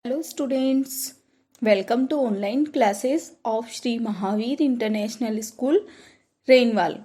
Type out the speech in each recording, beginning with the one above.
Hello students, welcome to online classes of Sri Mahavir International School, Rainwal.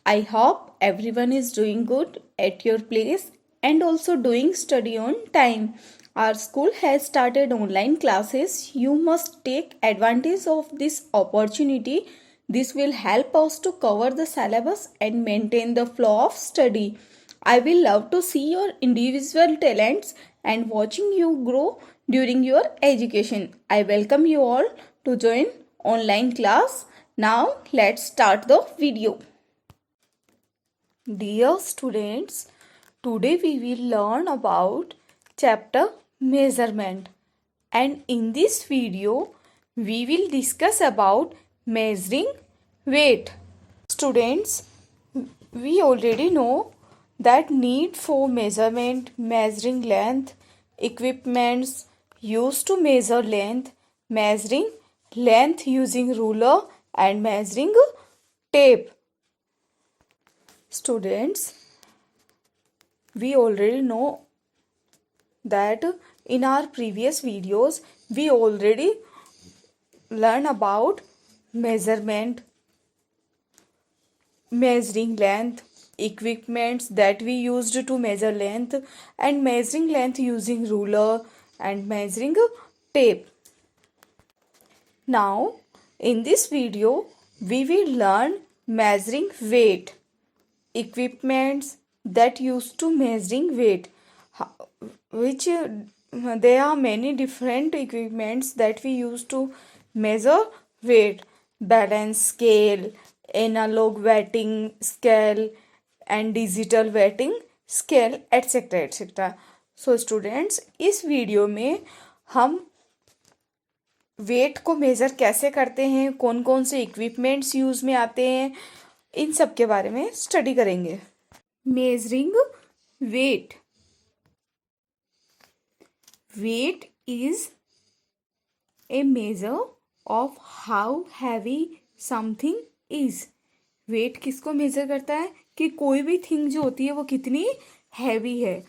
I hope everyone is doing good at your place and also doing study on time. Our school has started online classes. You must take advantage of this opportunity. This will help us to cover the syllabus and maintain the flow of study. I will love to see your individual talents and watching you grow during your education. I welcome you all to join online class. Now let's start the video. Dear students, today we will learn about chapter measurement, and in this video we will discuss about measuring weight. Students, we already know that need for measurement, measuring length, equipments used to measure length, measuring length using ruler and measuring tape. Students, we already know that in our previous videos we already learn about measurement, measuring length, equipments that we used to measure length, and measuring length using ruler and measuring tape. Now in this video we will learn measuring weight, equipments that used to measuring weight, which there are many different equipments that we use to measure weight: balance scale, analog weighting scale and digital weighting scale, etc etc. So students, इस video में हम weight को measure कैसे करते हैं, कौन कौन से इक्विपमेंट्स यूज़ में आते हैं, इन सब के बारे में स्टडी करेंगे. Measuring weight. Weight is a measure of how heavy something is. Weight किसको मेजर करता है कि कोई भी थिंग जो होती है वो कितनी हैवी है.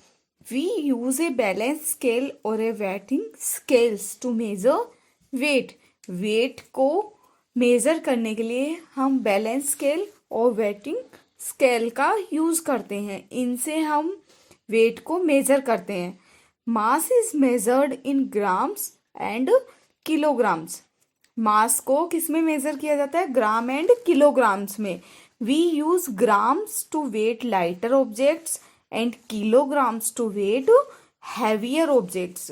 We use a balance scale और a weighing scales to measure weight. Weight को मेजर करने के लिए हम बैलेंस स्केल और वेटिंग स्केल का यूज करते हैं. इनसे हम वेट को मेजर करते हैं. Mass is measured in grams and kilograms. Mass को किस में मेजर किया जाता है? ग्राम एंड किलोग्राम्स में. We use grams to weigh lighter objects and kilograms to weigh heavier objects.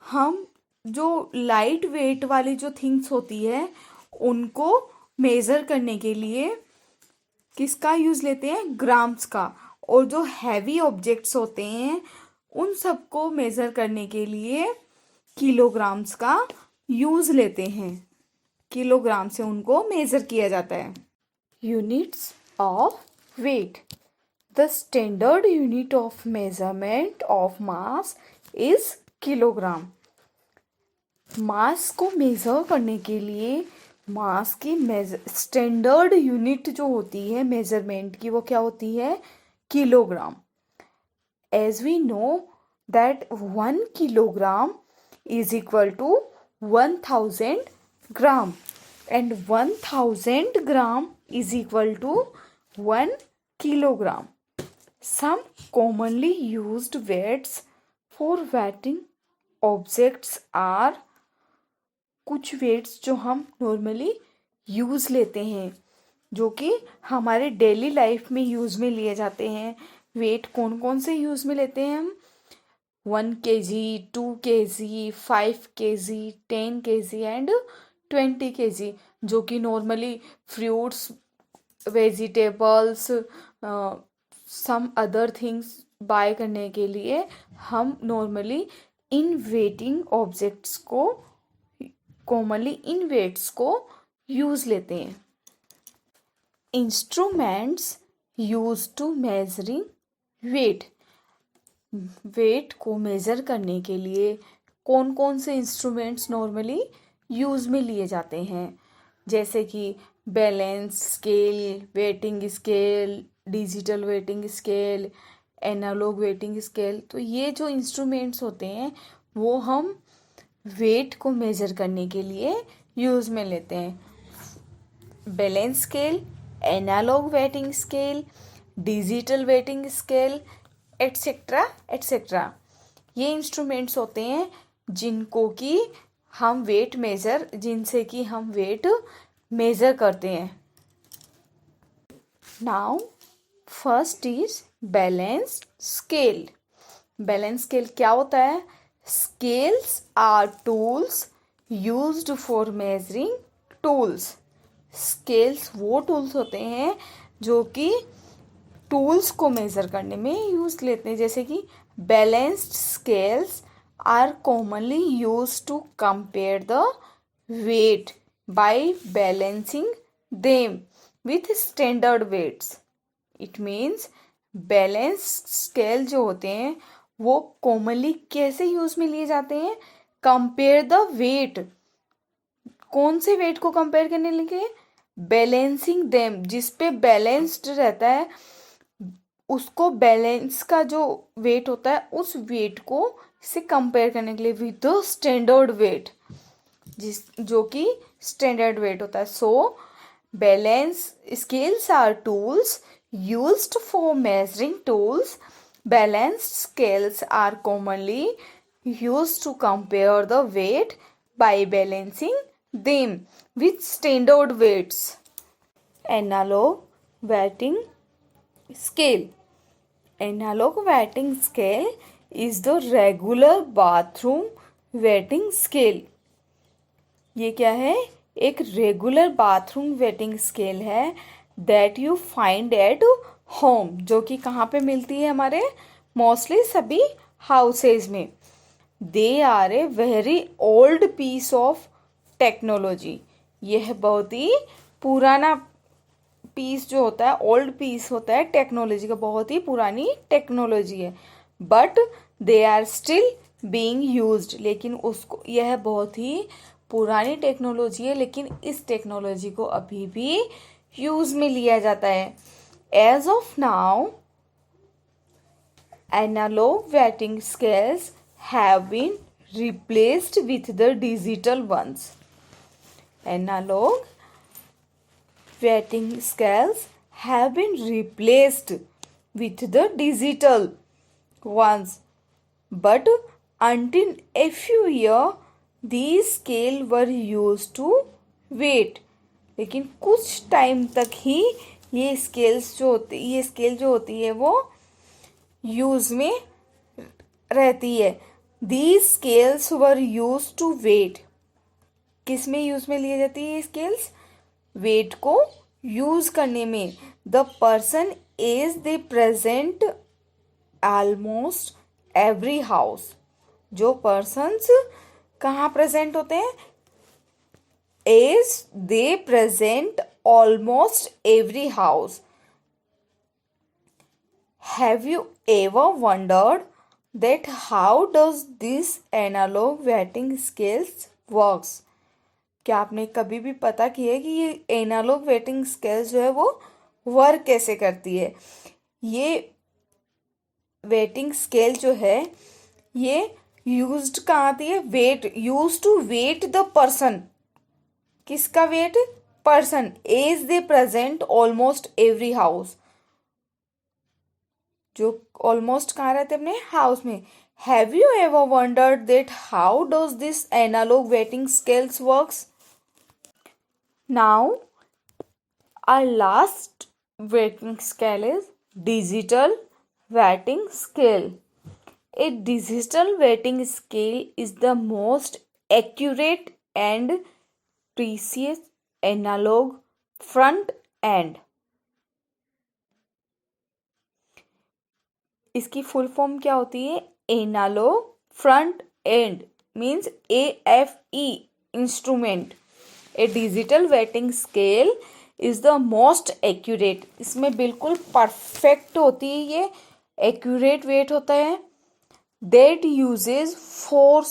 हम जो लाइट वेट वाली जो थिंग्स होती है उनको मेजर करने के लिए किसका यूज लेते हैं? ग्राम्स का. और जो हैवी ऑब्जेक्ट्स होते हैं उन सबको मेजर करने के लिए किलोग्राम्स का यूज लेते हैं. किलोग्राम से उनको मेजर किया जाता है. Units of weight. The standard unit of measurement of mass is kilogram. Mass को मेजर करने के लिए मास की स्टैंडर्ड यूनिट जो होती है मेजरमेंट की वो क्या होती है? Kilogram. As we know that 1 kilogram is equal to 1000 gram and 1000 gram is equal to 1 kilogram. Some commonly used weights for weighting objects are. कुछ वेट्स जो हम नॉर्मली यूज़ लेते हैं जो कि हमारे डेली लाइफ में यूज़ में लिए जाते हैं. वेट कौन कौन से यूज़ में लेते हैं हम? 1 kg, 2 kg, 5 kg, 10 kg and 20 kg, जो कि normally fruits, vegetables, some other things buy करने के लिए हम नॉर्मली इन वेटिंग ऑब्जेक्ट्स को, कॉमनली इन वेट्स को यूज़ लेते हैं. Instruments use to measuring weight. Weight को मेज़र करने के लिए कौन कौन से इंस्ट्रूमेंट्स नॉर्मली यूज़ में लिए जाते हैं? जैसे कि balance scale, weighting scale, digital weighting scale, analog weighting scale. तो ये जो इंस्ट्रूमेंट्स होते हैं वो हम वेट को मेज़र करने के लिए यूज़ में लेते हैं। Balance scale, analog weighting scale, digital weighting scale, et cetera et cetera. ये इंस्ट्रूमेंट्स होते हैं जिनसे कि हम वेट मेज़र करते हैं। Now first is balance scale. Balance scale क्या होता है? Scales are tools used for measuring tools. Scales वो टूल्स होते हैं जो कि टूल्स को मेज़र करने में यूज़ लेते हैं। जैसे कि balanced scales are commonly use to compare the weight by balancing them with standard weights. It means balanced scale जो होते हैं वो कॉमनली कैसे यूज में लिए जाते हैं? Compare the weight. कौन से वेट को कंपेयर करने लगे? बैलेंसिंग देम, जिस पे बैलेंस्ड रहता है उसको, बैलेंस का जो वेट होता है उस वेट को से कंपेयर करने के लिए विद द स्टैंडर्ड वेट, जो कि स्टैंडर्ड वेट होता है। So balance scales are tools used for measuring tools. Balanced scales are commonly used to compare the weight by balancing them with standard weights. Analog weighting scale. Analog weighting scale is the regular bathroom weighting scale. ये क्या है? एक regular bathroom waiting scale है that you find at home, जो कि कहाँ पे मिलती है? हमारे मोस्टली सभी हाउसेज में। They are a very old piece of technology. यह बहुत ही पुराना पीस जो होता है, ओल्ड पीस होता है टेक्नोलॉजी का, बहुत ही पुरानी टेक्नोलॉजी है। But they are still being used, लेकिन उसको, यह बहुत ही पुरानी टेक्नोलॉजी है लेकिन इस टेक्नोलॉजी को अभी भी यूज में लिया जाता है। As of now analog waiting scales have been replaced with the digital ones. Analog weighting scales have been replaced with the digital ones, but until a few years these scales were used to weight. लेकिन कुछ time तक ही ये scale जो होती है वो use में रहती है। These scales were used to weight. किस में यूज में लिए जाती है ये स्केल्स? वेट को यूज करने में। The person is they present almost every house. जो पर्सन्स कहाँ प्रेजेंट होते हैं? Is they present almost every house. Have you ever wondered that how does this analogue waiting scales works? क्या आपने कभी भी पता किया है कि ये एनालॉग वेटिंग स्केल जो है वो वर्क कैसे करती है? ये वेटिंग स्केल जो है ये यूज्ड कहाँ आती है? Weight, use to weigh the person. किसका weight? Person. As they present almost every house, जो ऑलमोस्ट कहाँ रहते अपने हाउस में। Have you ever wondered that how does this analogue waiting scales works? Now, our last weighting scale is digital weighting scale. A digital weighting scale is the most accurate and precise analog front end. इसकी full form क्या होती है? Analog front end means AFE instrument. A digital weighting scale is the most accurate. इसमें बिल्कुल perfect होती है, ये accurate weight होता है। That uses force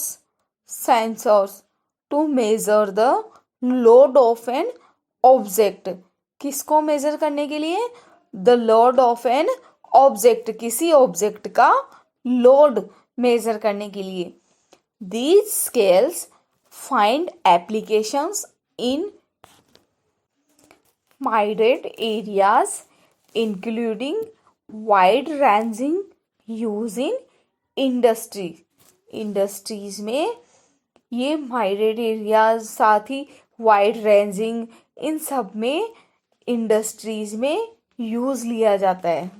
sensors to measure the load of an object. किसको मेजर करने के लिए? The load of an object, किसी ऑब्जेक्ट का लोड मेजर करने के लिए। These scales find applications in migrant areas, including wide-ranging use in industry. Industries में ये माइग्रेट एरियाज, साथ ही वाइड रेंजिंग, इन सब में इंडस्ट्रीज में यूज लिया जाता है.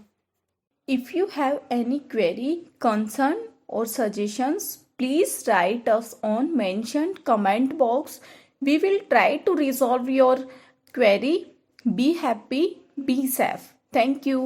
If you have any query, concern और suggestions, please write us on mentioned comment box. We will try to resolve your query. Be happy, be safe. Thank you.